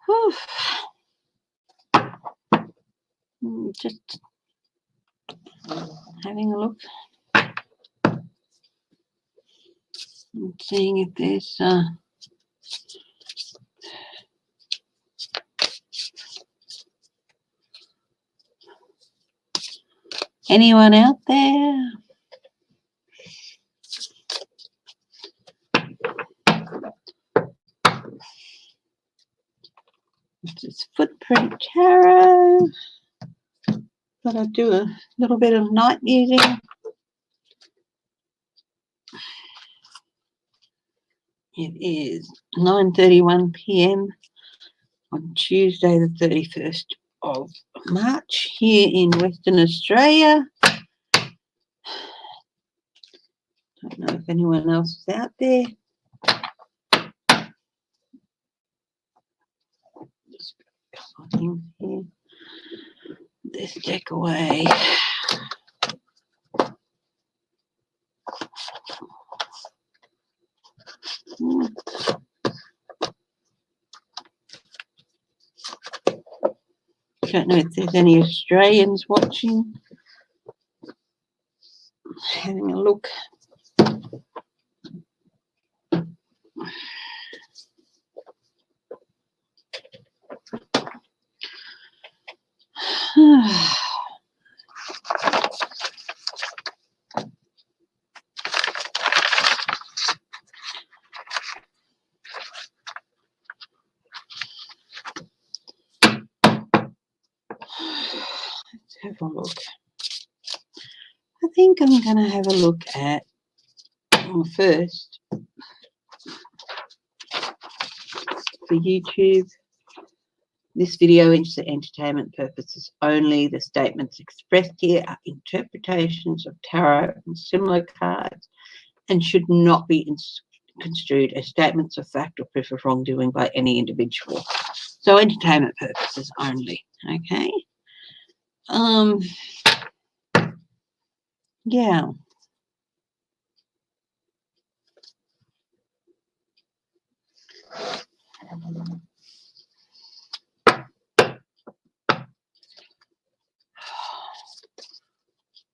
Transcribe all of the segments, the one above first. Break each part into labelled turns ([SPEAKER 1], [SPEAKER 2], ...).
[SPEAKER 1] Whew. Just having a look and seeing if there's anyone out there. This is Footprint Tarot. Thought I'd do a little bit of night musing. It is 9:31 p.m. on Tuesday the 31st of March here in Western Australia. Don't know if anyone else is out there. Just a couple of things here. This deck away. Don't know if there's any Australians watching. Having a look. Let's have a look. I think I'm going to have a look at, well, first, for YouTube, this video is for entertainment purposes only. The statements expressed here are interpretations of tarot and similar cards and should not be construed as statements of fact or proof of wrongdoing by any individual. So entertainment purposes only, okay? Yeah.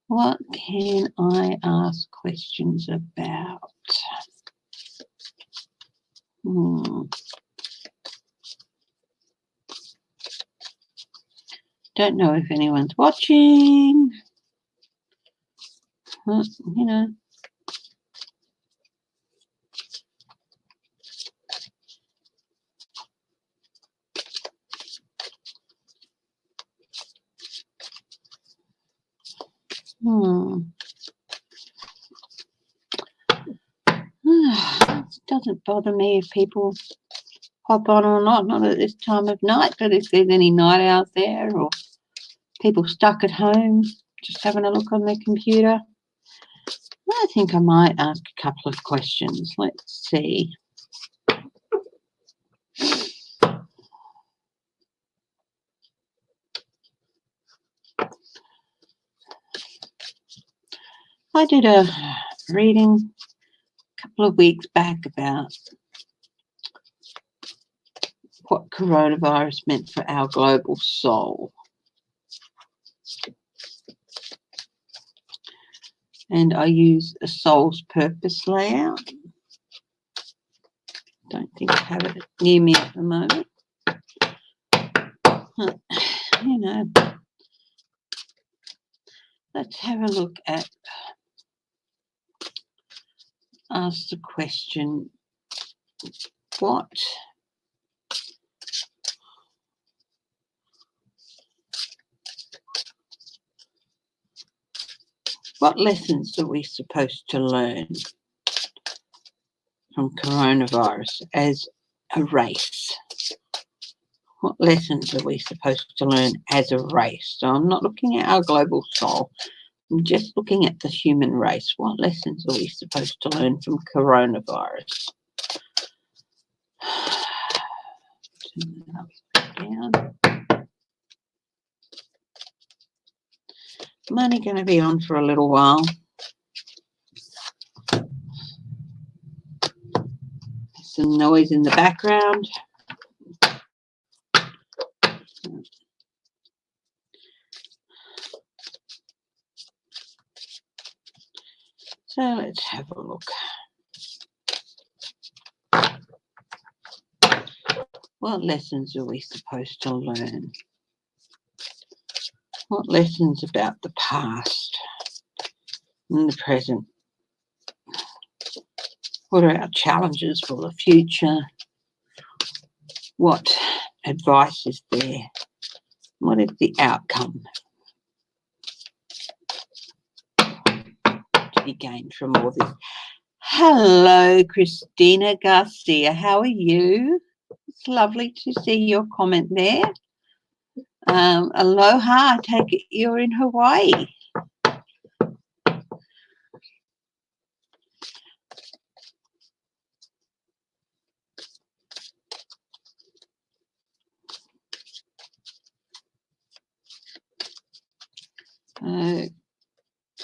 [SPEAKER 1] What can I ask questions about? Don't know if anyone's watching. Well, you know. It doesn't bother me if people hop on or not at this time of night, but if there's any night out there or people stuck at home just having a look on their computer, I think I might ask a couple of questions. Let's see. I did a reading a couple of weeks back about what coronavirus meant for our global soul. And I use a soul's purpose layout. Don't think I have it near me at the moment. You know, let's have a look at, ask the question, what lessons are we supposed to learn from coronavirus as a race? What lessons are we supposed to learn as a race? So I'm not looking at our global soul. I'm just looking at the human race. What lessons are we supposed to learn from coronavirus? Turn that down. I'm only going to be on for a little while. Some noise in the background. So let's have a look. What lessons are we supposed to learn? What lessons about the past and the present? What are our challenges for the future? What advice is there? What is the outcome to be gained from all this? Hello, Christina Garcia. How are you? It's lovely to see your comment there. Aloha, I take it you're in Hawaii.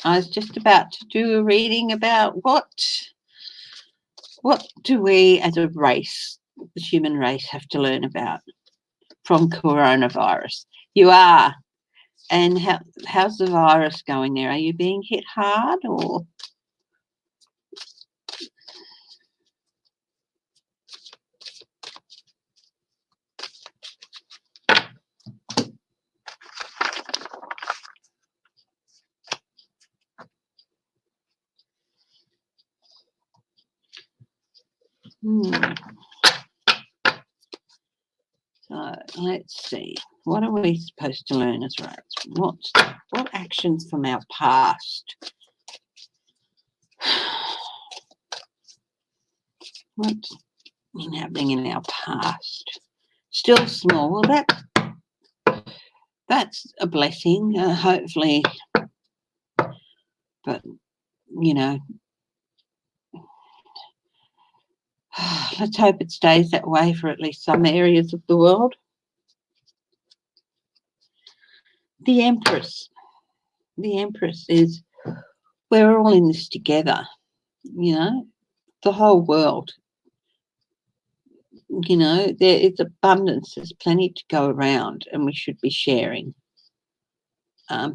[SPEAKER 1] I was just about to do a reading about what do we as a race, the human race, have to learn about from coronavirus. You are. And how's the virus going there? Are you being hit hard or? So let's see. What are we supposed to learn as race? What actions from our past? What's been happening in our past? Still small. Well, that's a blessing, hopefully. But, you know, let's hope it stays that way for at least some areas of the world. The Empress. The Empress is, we're all in this together, you know, the whole world. You know, there is abundance, there's plenty to go around, and we should be sharing.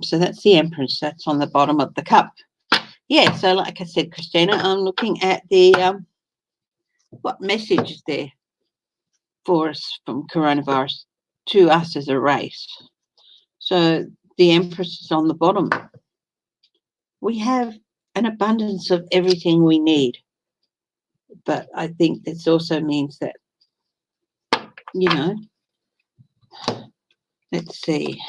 [SPEAKER 1] So that's the Empress, that's on the bottom of the cup. Yeah, so like I said, Christina, I'm looking at the, what message is there for us from coronavirus to us as a race? So the Empress is on the bottom. We have an abundance of everything we need. But I think this also means that, you know, let's see.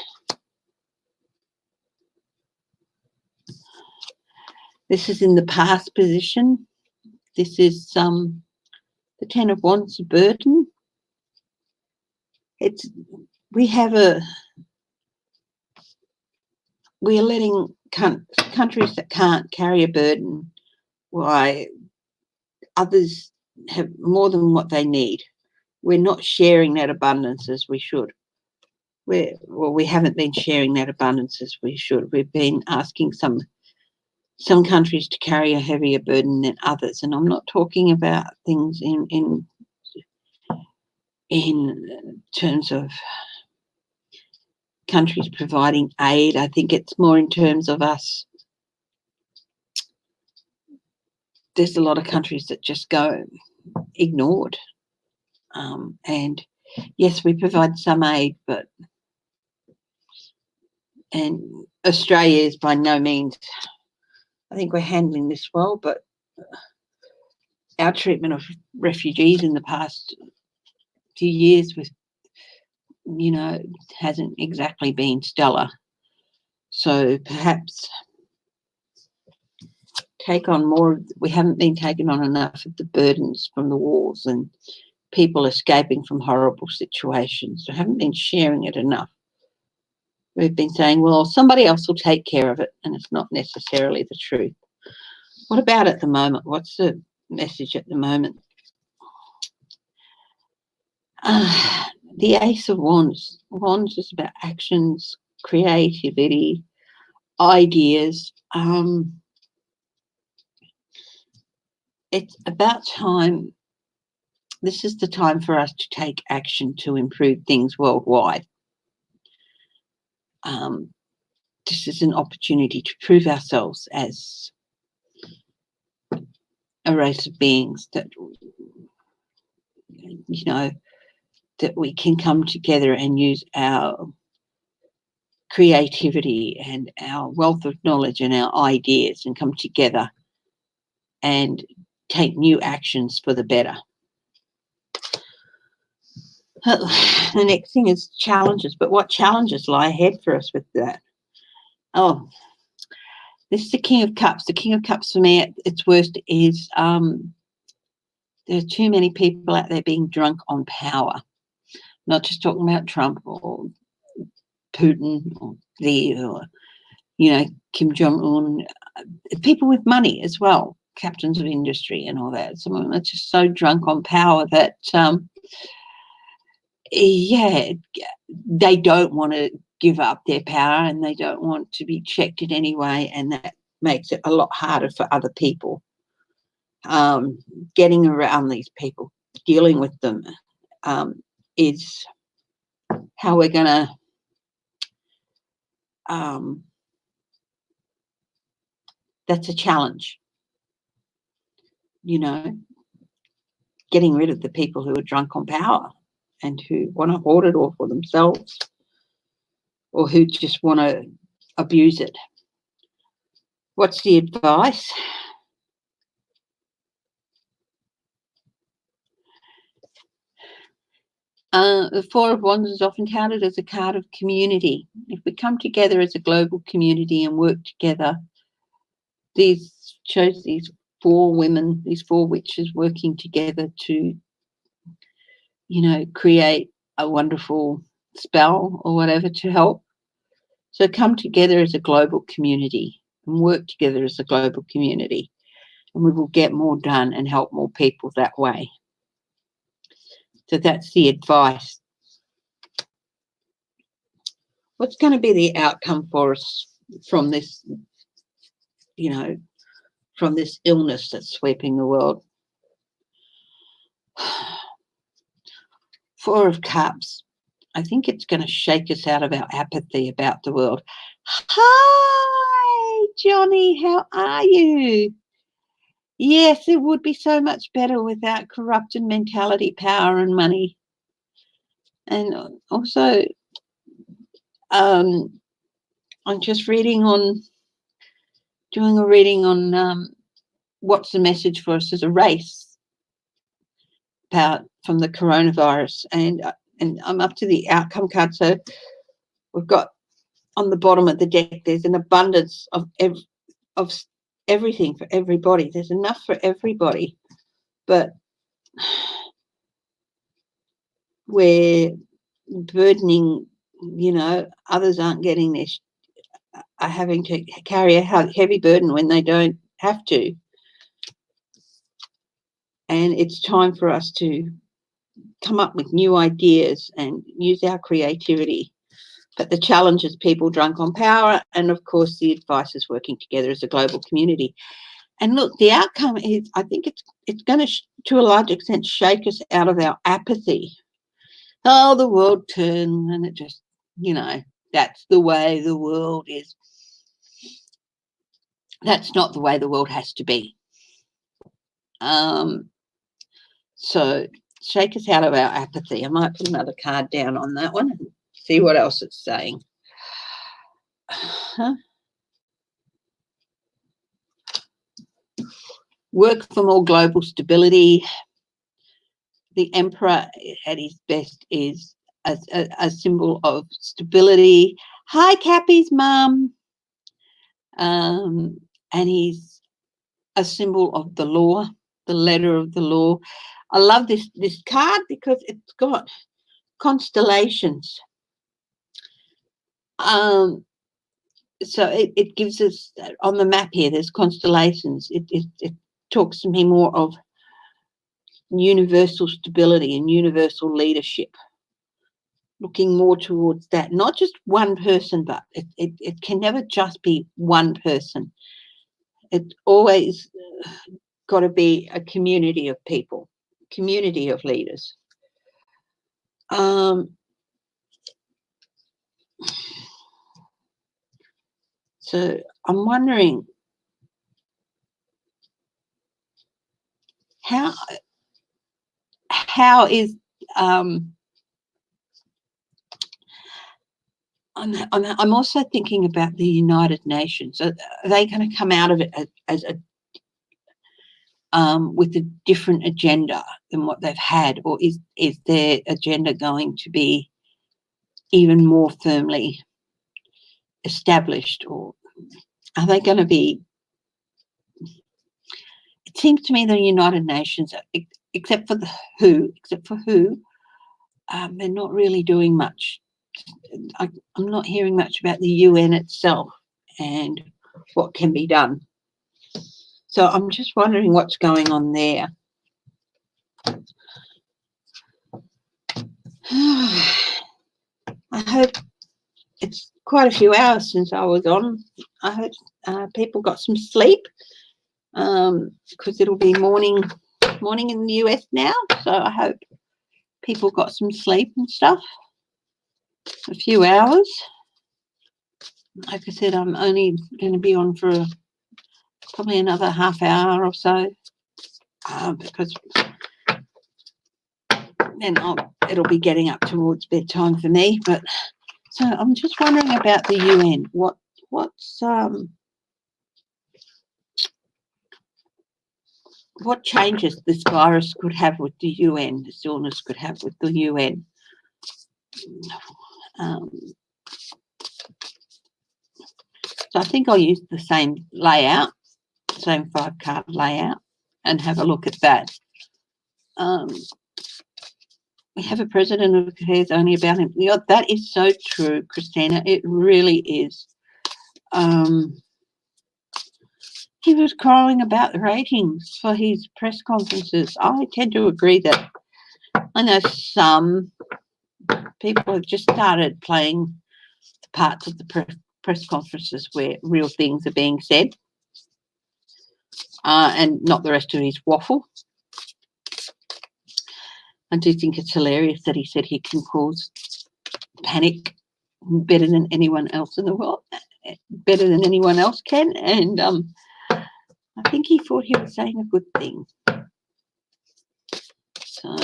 [SPEAKER 1] This is in the past position. This is the Ten of Wands, burden. We're letting countries that can't carry a burden, why others have more than what they need. We're not sharing that abundance as we should. We haven't been sharing that abundance as we should. We've been asking some countries to carry a heavier burden than others, and I'm not talking about things in terms of countries providing aid. I think it's more in terms of us. There's a lot of countries that just go ignored, and yes, we provide some aid, and Australia is by no means, I think we're handling this well, but our treatment of refugees in the past few years with, you know, hasn't exactly been stellar. So perhaps take on more. We haven't been taking on enough of the burdens from the wars and people escaping from horrible situations. We haven't been sharing it enough. We've been saying, well, somebody else will take care of it, and it's not necessarily the truth. What about at the moment? What's the message at the moment? The Ace of Wands. Wands is about actions, creativity, ideas. It's about time. This is the time for us to take action to improve things worldwide. This is an opportunity to prove ourselves as a race of beings that, you know, that we can come together and use our creativity and our wealth of knowledge and our ideas and come together and take new actions for the better. The next thing is challenges, but what challenges lie ahead for us with that? Oh, this is the King of Cups. The King of Cups for me at its worst is there are too many people out there being drunk on power. Not just talking about Trump or Putin or Kim Jong-un. People with money as well, captains of industry and all that. Some of them are just so drunk on power that, they don't want to give up their power and they don't want to be checked in any way, and that makes it a lot harder for other people. Getting around these people, dealing with them, is how we're going to that's a challenge, getting rid of the people who are drunk on power and who want to hoard it all for themselves or who just want to abuse it. What's the advice? The Four of Wands is often touted as a card of community. If we come together as a global community and work together, these shows these four women, these four witches working together to, create a wonderful spell or whatever to help. So come together as a global community and work together as a global community, and we will get more done and help more people that way. So that's the advice. What's going to be the outcome for us from this, from this illness that's sweeping the world? Four of Cups. I think it's going to shake us out of our apathy about the world. Hi, Johnny, how are you? Yes, it would be so much better without corrupted mentality, power and money. And also, I'm just doing a reading on what's the message for us as a race from the coronavirus. And I'm up to the outcome card. So we've got on the bottom of the deck, there's an abundance of everything for everybody. There's enough for everybody. But we're burdening, others aren't getting this, are having to carry a heavy burden when they don't have to. And it's time for us to come up with new ideas and use our creativity. But the challenge is people drunk on power, and of course the advice is working together as a global community. And look, the outcome is, I think it's going to a large extent, shake us out of our apathy. Oh, the world turns, and it just, that's the way the world is. That's not the way the world has to be. So shake us out of our apathy. I might put another card down on that one and see what else it's saying. Work for more global stability. The Emperor at his best is a symbol of stability. Hi, Cappy's mum. And he's a symbol of the law, the letter of the law. I love this card because it's got constellations. So it gives us, on the map here, there's constellations. It talks to me more of universal stability and universal leadership, looking more towards that. Not just one person, but it can never just be one person. It's always got to be a community of people, community of leaders. So I'm wondering, how is I'm also thinking about the United Nations. Are they going to come out of it as a with a different agenda than what they've had, or is their agenda going to be even more firmly established, or are they going to be? It seems to me the United Nations, except for who, they're not really doing much. I'm not hearing much about the UN itself and what can be done. So I'm just wondering what's going on there. I hope it's quite a few hours since I was on. I hope people got some sleep, because it'll be morning in the US now. So I hope people got some sleep and stuff. A few hours. Like I said, I'm only going to be on for probably another half hour or so, because then it'll be getting up towards bedtime for me. But so I'm just wondering about the UN. What changes this virus could have with the UN, this illness could have with the UN. So I think I'll use the same layout, same 5-card layout, and have a look at that. We have a president who cares only about him. That is so true, Christina. It really is. He was crying about the ratings for his press conferences. I tend to agree that I know some people have just started playing the parts of the press conferences where real things are being said, and not the rest of his waffle. I do think it's hilarious that he said he can cause panic better than anyone else in the world, better than anyone else can, and I think he thought he was saying a good thing. So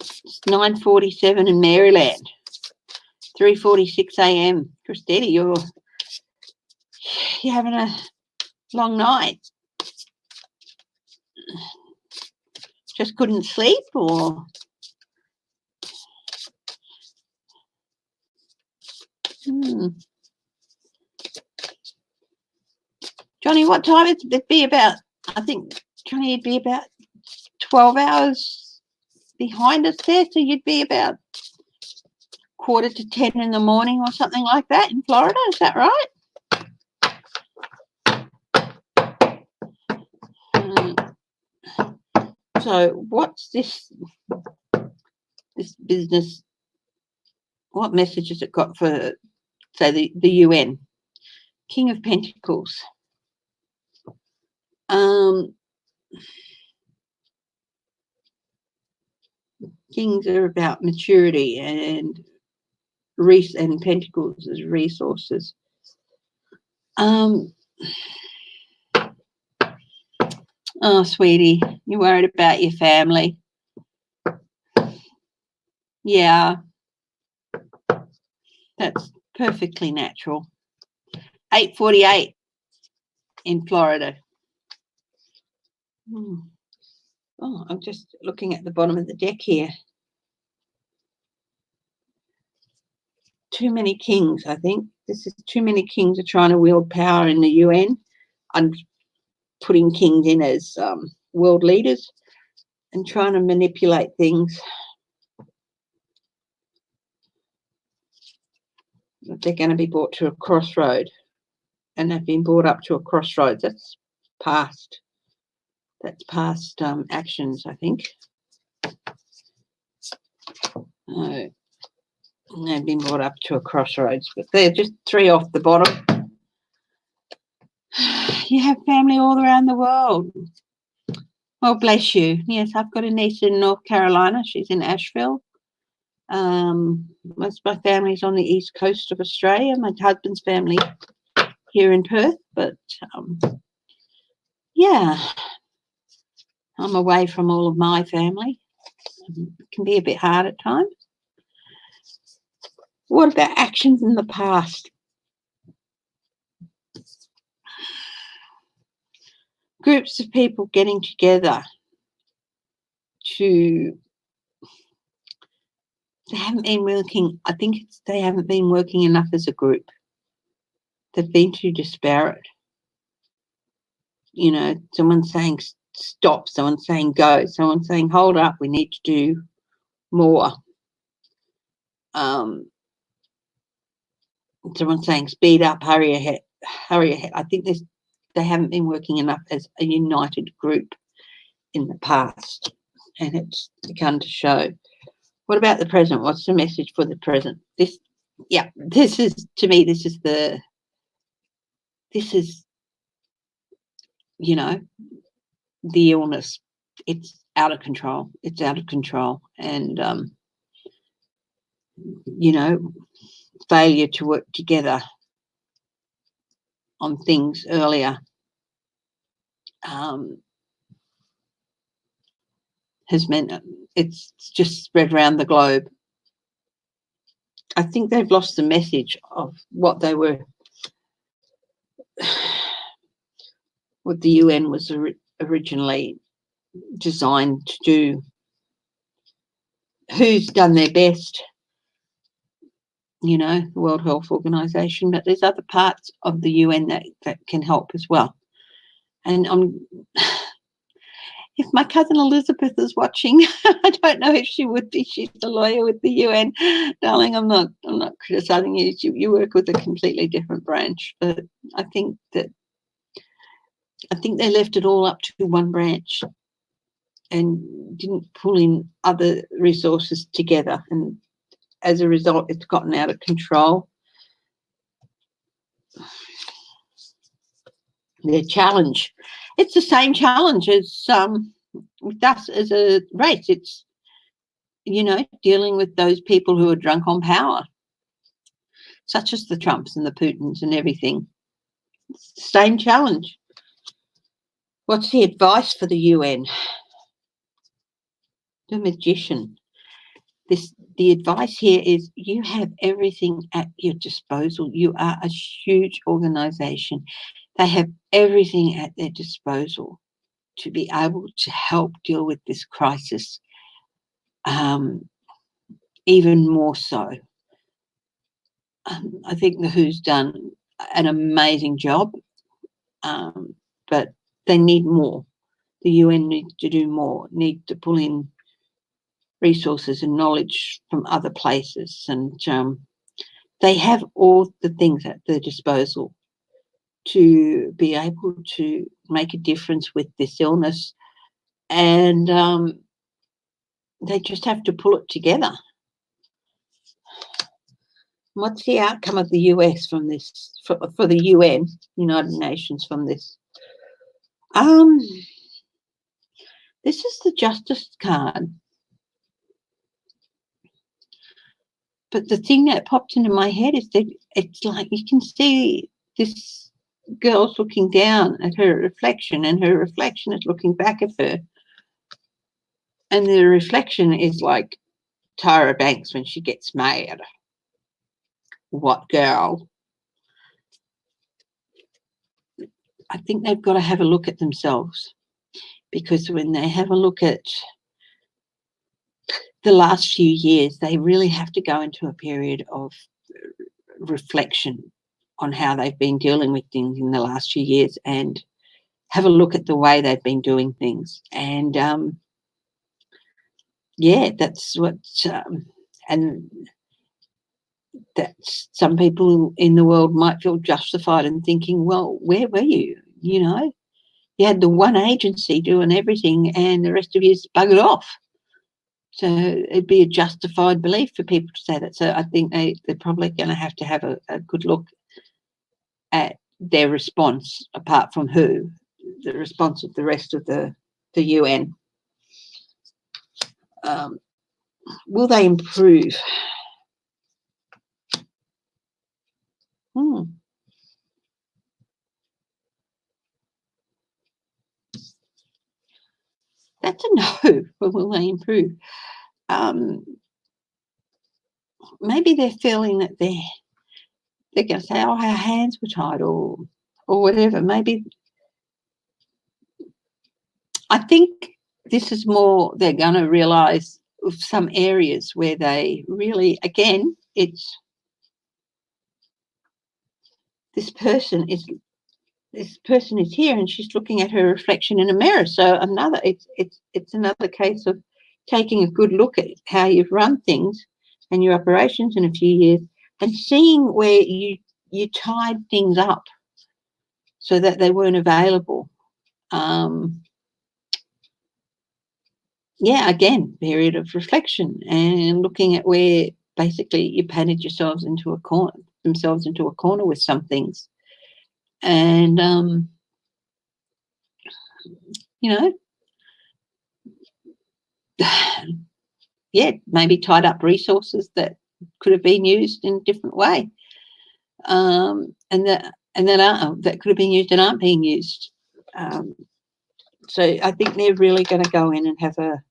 [SPEAKER 1] it's 9:47 in Maryland, 3:46 a.m. Christina, you're having a long night. Just couldn't sleep, or Johnny, what time would it be about? I think, Johnny, you'd be about 12 hours behind us there, so you'd be about 9:45 in the morning or something like that in Florida. Is that right? So what's this business? What message has it got for, say, the UN? King of Pentacles. Kings are about maturity, and Pentacles as resources. Oh, sweetie, you're worried about your family. Yeah, that's perfectly natural. 8:48 in Florida. Oh, I'm just looking at the bottom of the deck here. Too many kings, I think. This is too many kings are trying to wield power in the UN. I'm putting kings in as world leaders and trying to manipulate things. They're going to be brought to a crossroad, and they've been brought up to a crossroads. That's past actions, I think. They've been brought up to a crossroads, but they're just 3 off the bottom. You have family all around the world. Well, bless you. Yes, I've got a niece in North Carolina. She's in Asheville. Most of my family's on the east coast of Australia. My husband's family here in Perth, but yeah, I'm away from all of my family. It can be a bit hard at times. What about actions in the past? Groups of people getting together to, they haven't been working, I think they haven't been working enough as a group. They've been too disparate. You know, someone saying stop, someone saying go, someone saying hold up, we need to do more. Someone saying speed up, hurry ahead, hurry ahead. I think they haven't been working enough as a united group in the past, and it's begun to show. What about the present? What's the message for the present? This is, to me, this is, you know, the illness. It's out of control. It's out of control. And, you know, failure to work together on things earlier has meant it's just spread around the globe. I think they've lost the message of what they were, what the UN was originally designed to do. Who's done their best? You know, the World Health Organization, but there's other parts of the UN that can help as well. And if my cousin Elizabeth is watching, I don't know if she would be. She's a lawyer with the UN. Darling, I'm not criticizing you. You work with a completely different branch, but I think they left it all up to one branch and didn't pull in other resources together. And as a result, it's gotten out of control. Their challenge, it's the same challenge as with us as a race. It's, you know, dealing with those people who are drunk on power, such as the Trumps and the Putins and everything. It's the same challenge. What's the advice for the UN? The magician. The advice here is you have everything at your disposal. You are a huge organization. They have everything at their disposal to be able to help deal with this crisis, even more so. I think the WHO's done an amazing job, but they need more. The UN needs to do more, need to pull in resources and knowledge from other places, and they have all the things at their disposal to be able to make a difference with this illness, and they just have to pull it together. What's the outcome of the US from this, for the UN, United Nations, from this? This is the Justice card. But the thing that popped into my head is that it's like you can see this girl's looking down at her reflection, and her reflection is looking back at her. And the reflection is like Tyra Banks when she gets mad. What girl? I think they've got to have a look at themselves, because when they have a look at the last few years, they really have to go into a period of reflection on how they've been dealing with things in the last few years, and have a look at the way they've been doing things. And yeah, that's what, and that some people in the world might feel justified in thinking, well, where were you? You know, you had the one agency doing everything and the rest of you buggered off. So it'd be a justified belief for people to say that. So I think they're probably going to have a good look at their response, apart from the response of the rest of the UN. Will they improve? That's a no. But will they improve? Maybe they're feeling that they're going to say, oh, our hands were tied, or whatever. Maybe I think this is more they're going to realise of some areas where they really, again, it's this person is here and she's looking at her reflection in a mirror. So it's another case of taking a good look at how you've run things and your operations in a few years and seeing where you tied things up so that they weren't available. Again, period of reflection and looking at where basically you painted themselves into a corner with some things. And, maybe tied up resources that could have been used in a different way. And that could have been used and aren't being used. So I think they're really going to go in and have a,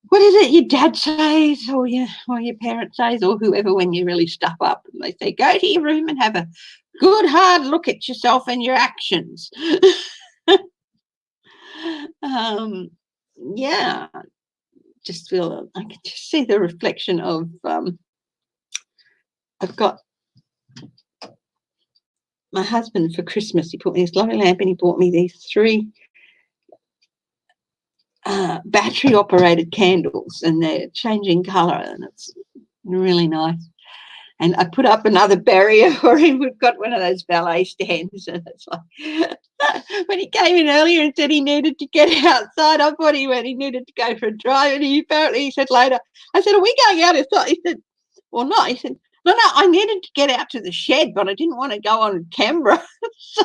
[SPEAKER 1] what is it your dad says or your parent says or whoever when you really stuff up, and they say, go to your room and have a good hard look at yourself and your actions. Just feel I can just see the reflection of I've got my husband for Christmas. He put me this lovely lamp and he bought me these 3 battery operated candles, and they're changing colour and it's really nice. And I put up another barrier for him. We've got one of those valet stands, and it's like when he came in earlier and said he needed to get outside, I thought he needed to go for a drive, and he said later, I said, are we going out outside? He said, well, not. He said, no, I needed to get out to the shed, but I didn't want to go on camera. So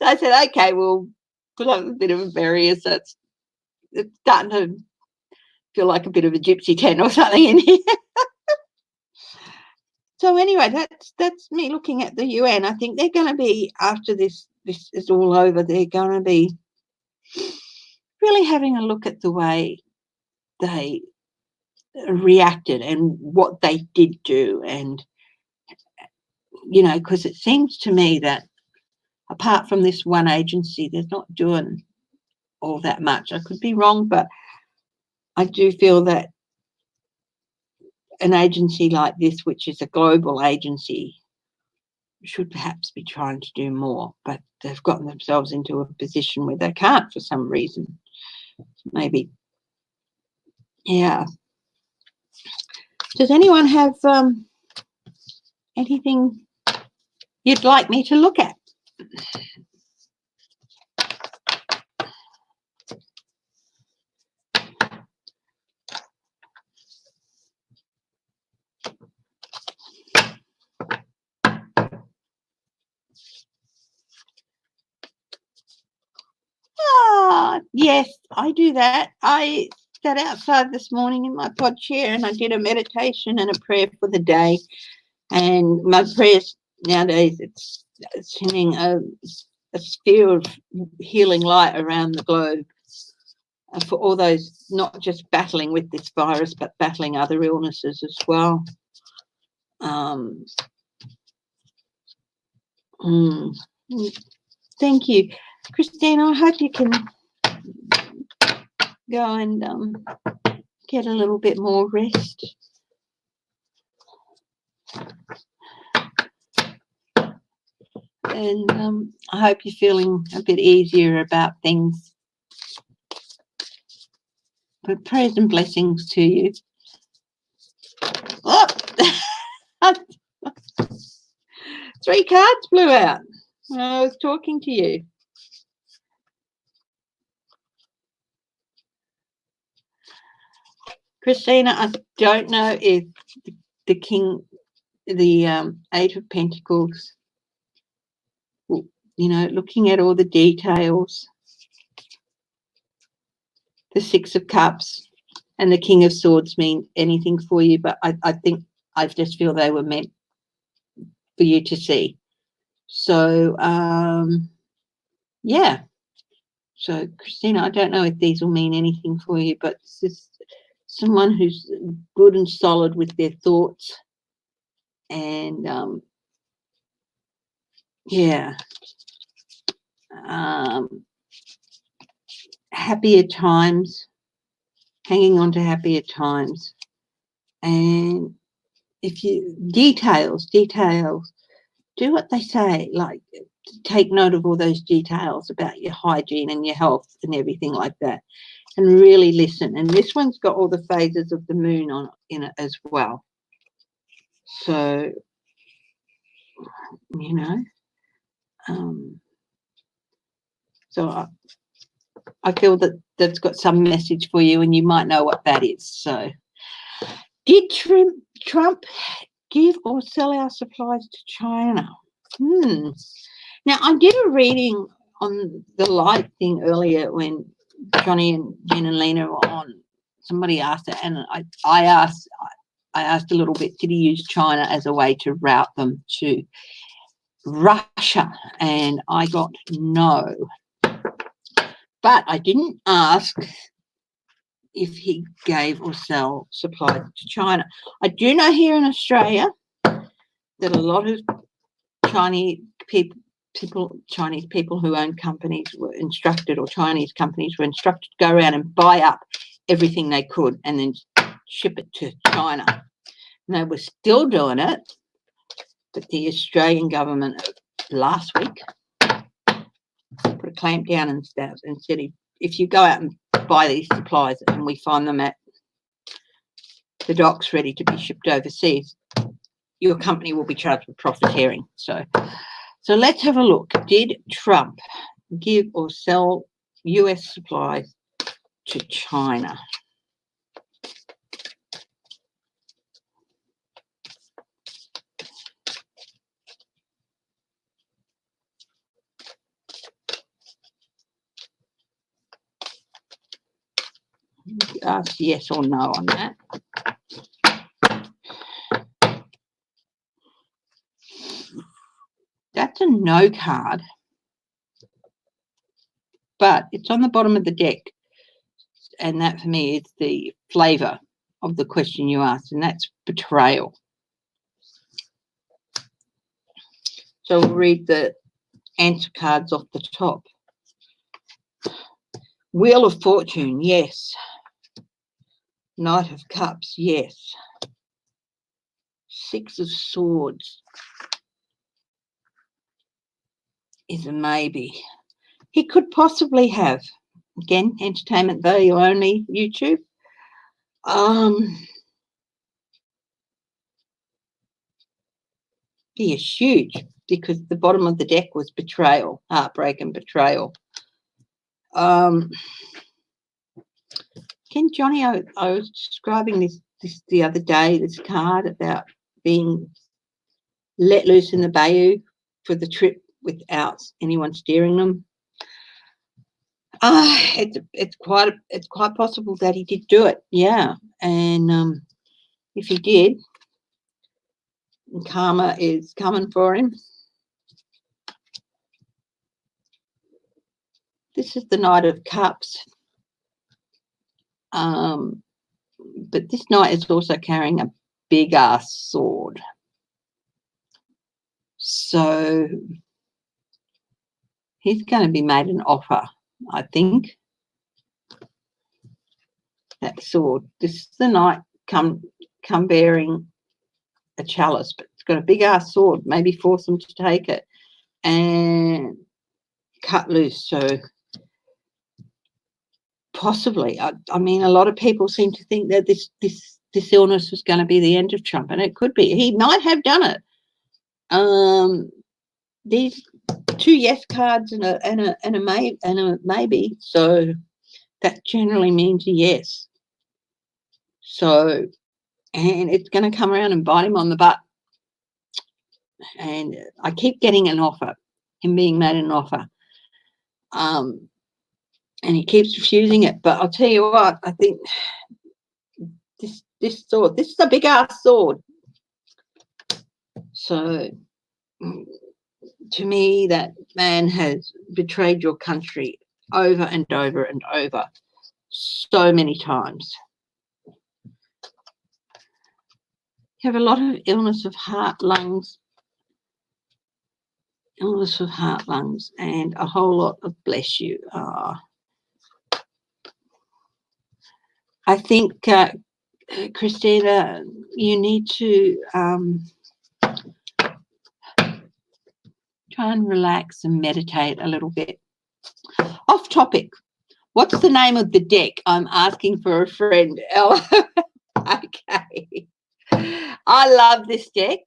[SPEAKER 1] I said, okay, we'll put up a bit of a barrier, so it's starting to feel like a bit of a gypsy tent or something in here. So anyway, that's me looking at the UN. I think they're going to be, after this is all over, they're going to be really having a look at the way they reacted and what they did do. And, because it seems to me that apart from this one agency, they're not doing all that much. I could be wrong, but I do feel that an agency like this, which is a global agency, should perhaps be trying to do more, but they've gotten themselves into a position where they can't for some reason. Maybe. Yeah. Does anyone have anything you'd like me to look at? Yes, I do that. I sat outside this morning in my pod chair and I did a meditation and a prayer for the day. And my prayers nowadays, it's sending a sphere of healing light around the globe for all those not just battling with this virus, but battling other illnesses as well. Thank you, Christine. I hope you can go and get a little bit more rest. And I hope you're feeling a bit easier about things. But prayers and blessings to you. Oh! 3 cards blew out when I was talking to you. Christina, I don't know if the King, the 8 of Pentacles, looking at all the details, the 6 of Cups and the King of Swords mean anything for you, but I just feel they were meant for you to see. So, yeah, So, Christina, I don't know if these will mean anything for you, but this is someone who's good and solid with their thoughts, and yeah, happier times, hanging on to happier times. And if you details, do what they say, like take note of all those details about your hygiene and your health and everything like that, and really listen. And this one's got all the phases of the moon on in it as well. So, you know, so I feel that that's got some message for you, and you might know what that is. So, did Trump give or sell our supplies to China? Now, I did a reading on the light thing earlier when Johnny and Jen and Lena were on. Somebody asked it, and I asked a little bit, did he use China as a way to route them to Russia? And I got no. But I didn't ask if he gave or sell supplies to China. I do know here in Australia that a lot of Chinese people who own companies were instructed, or Chinese companies were instructed to go around and buy up everything they could and then ship it to China. And they were still doing it, but the Australian government last week put a clamp down and said, if you go out and buy these supplies and we find them at the docks ready to be shipped overseas, your company will be charged with profiteering. So let's have a look. Did Trump give or sell US supplies to China? Ask yes or no on that. That's a no card, but it's on the bottom of the deck, and that for me is the flavour of the question you asked, and that's betrayal. So we'll read the answer cards off the top. Wheel of Fortune, yes. Knight of Cups, yes. Six of Swords is a maybe. He could possibly have, again, entertainment value only, YouTube. Be a huge, because the bottom of the deck was betrayal, heartbreak and betrayal. Again, Johnny, I was describing this the other day, this card about being let loose in the bayou for the trip without anyone steering them. It's quite possible that he did do it, yeah. And if he did, karma is coming for him. This is the Knight of Cups. But this knight is also carrying a big ass sword. So he's going to be made an offer, I think. That sword. This is the knight come bearing a chalice, but it's got a big ass sword. Maybe force him to take it and cut loose. So possibly, I mean, a lot of people seem to think that this illness was going to be the end of Trump, and it could be. He might have done it. These two yes cards and a maybe, so that generally means a yes. So, and it's going to come around and bite him on the butt. And I keep getting an offer, him being made an offer. And he keeps refusing it. But I'll tell you what, I think this sword, this is a big ass sword. So to me, that man has betrayed your country over and over and over so many times. You have a lot of illness of heart, lungs, and a whole lot of bless you. I think, Christina, you need to try and relax and meditate a little bit. Off topic. What's the name of the deck? I'm asking for a friend. Okay. I love this deck.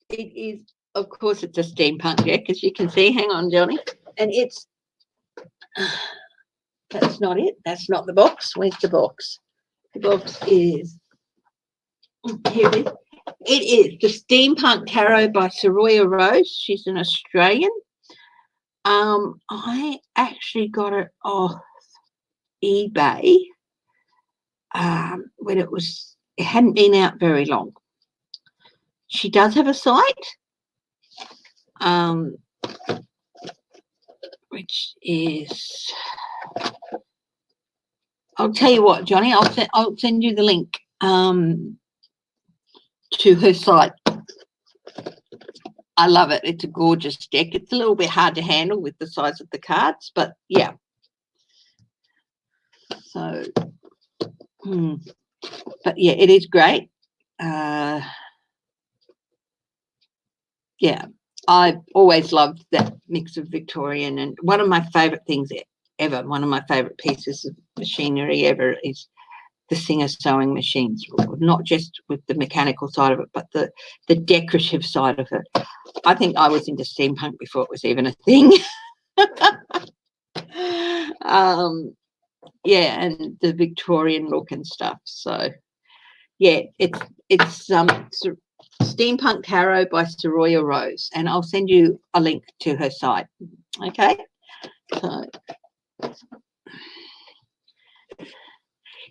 [SPEAKER 1] It is, of course, it's a steampunk deck, as you can see. Hang on, Johnny. And it's, that's not it. That's not the box. Where's the box? The box is, here it is. It is the Steampunk Tarot by Saroya Rose. She's an Australian. I actually got it off eBay when it hadn't been out very long. She does have a site, which is, I'll tell you what, Johnny, I'll send you the link to her site. I love it. It's a gorgeous deck. It's a little bit hard to handle with the size of the cards, but yeah. So, but yeah, it is great. Yeah, I've always loved that mix of Victorian, and one of my favourite things ever, one of my favourite pieces of machinery ever is the Singer sewing machines, not just with the mechanical side of it, but the decorative side of it. I think I was into steampunk before it was even a thing. Yeah, and the Victorian look and stuff. So yeah, it's Steampunk Tarot by Saroya Rose, and I'll send you a link to her site. Okay, so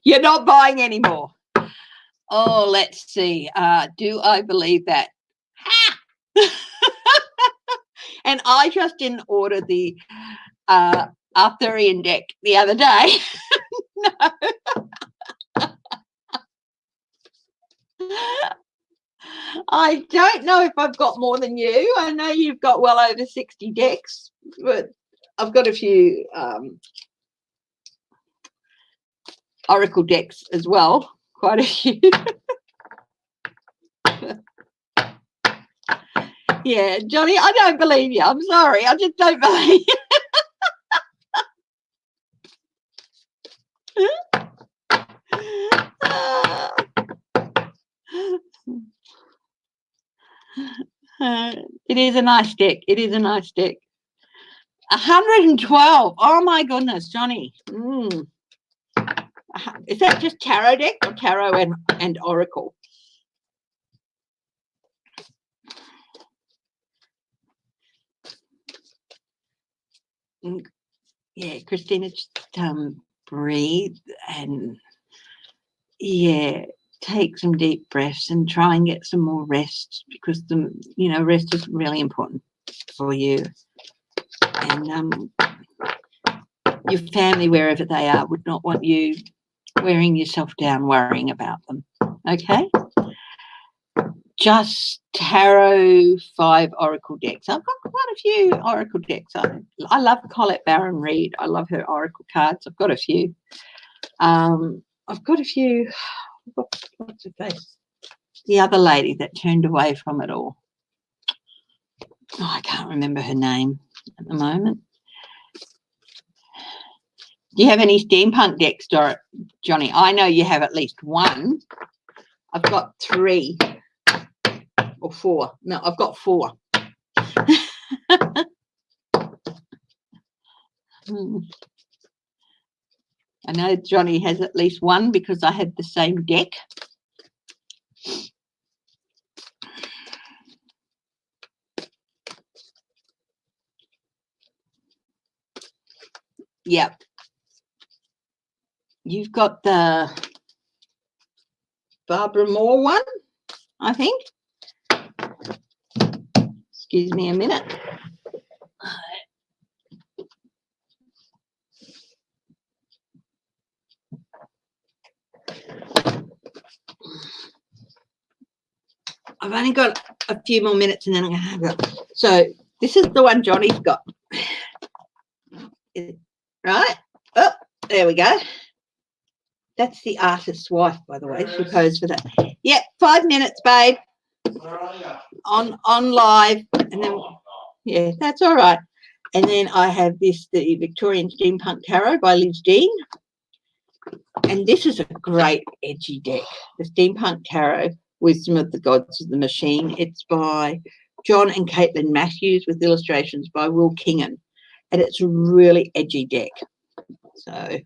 [SPEAKER 1] you're not buying anymore. Oh, let's see. Do I believe that? Ha! And I just didn't order the Arthurian deck the other day. No. I don't know if I've got more than you. I know you've got well over 60 decks, but I've got a few Oracle decks as well, quite a few. Yeah, Johnny, I don't believe you. I'm sorry. I just don't believe you. It is a nice deck. It is a nice deck. 112. Oh my goodness, Johnny. Is that just tarot deck or tarot and oracle? Yeah, Christina, just breathe and yeah, take some deep breaths and try and get some more rest, because rest is really important for you. And your family, wherever they are, would not want you wearing yourself down worrying about them. Okay? Just tarot 5 oracle decks. I've got quite a few oracle decks. I love Colette Baron Reid. I love her oracle cards. I've got a few. What's her face? The other lady that turned away from it all. Oh, I can't remember her name at the moment. Do you have any steampunk decks, Johnny? I know you have at least one. I've got 3 or 4. No, I've got 4. I know Johnny has at least one because I had the same deck. Yep. You've got the Barbara Moore one, I think. Excuse me a minute. I've only got a few more minutes and then I'm going to have it. So this is the one Johnny's got. Right? Oh, there we go. That's the artist's wife, by the way. She posed for that. Yeah, 5 minutes, babe. On live. And then, yeah, that's all right. And then I have this, the Victorian Steampunk Tarot by Liz Dean. And this is a great edgy deck. The Steampunk Tarot, Wisdom of the Gods of the Machine. It's by John and Caitlin Matthews with illustrations by Will Kingan. And it's a really edgy deck. So,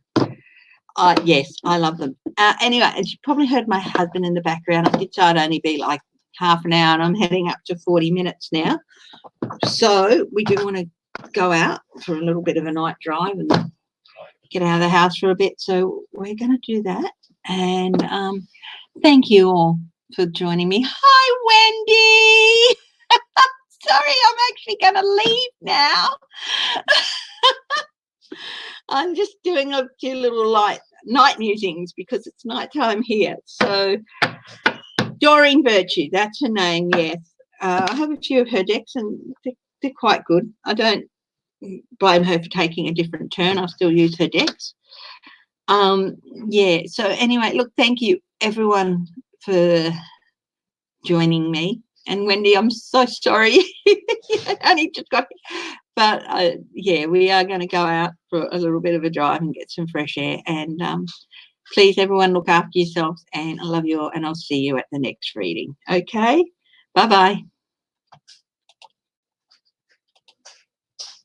[SPEAKER 1] yes, I love them. Anyway, as you probably heard my husband in the background, I did say I'd only be like half an hour and I'm heading up to 40 minutes now. So we do want to go out for a little bit of a night drive and get out of the house for a bit. So we're going to do that. And thank you all for joining me. Hi, Wendy. Sorry, I'm actually going to leave now. I'm just doing a few little light night musings because it's nighttime here. So Doreen Virtue, that's her name, yes. I have a few of her decks and they're quite good. I don't blame her for taking a different turn. I still use her decks. Yeah, so anyway, look, thank you everyone for joining me. And Wendy, I'm so sorry. I only just got, but yeah, we are going to go out for a little bit of a drive and get some fresh air. And please, everyone, look after yourselves. And I love you all. And I'll see you at the next reading. Okay, bye-bye.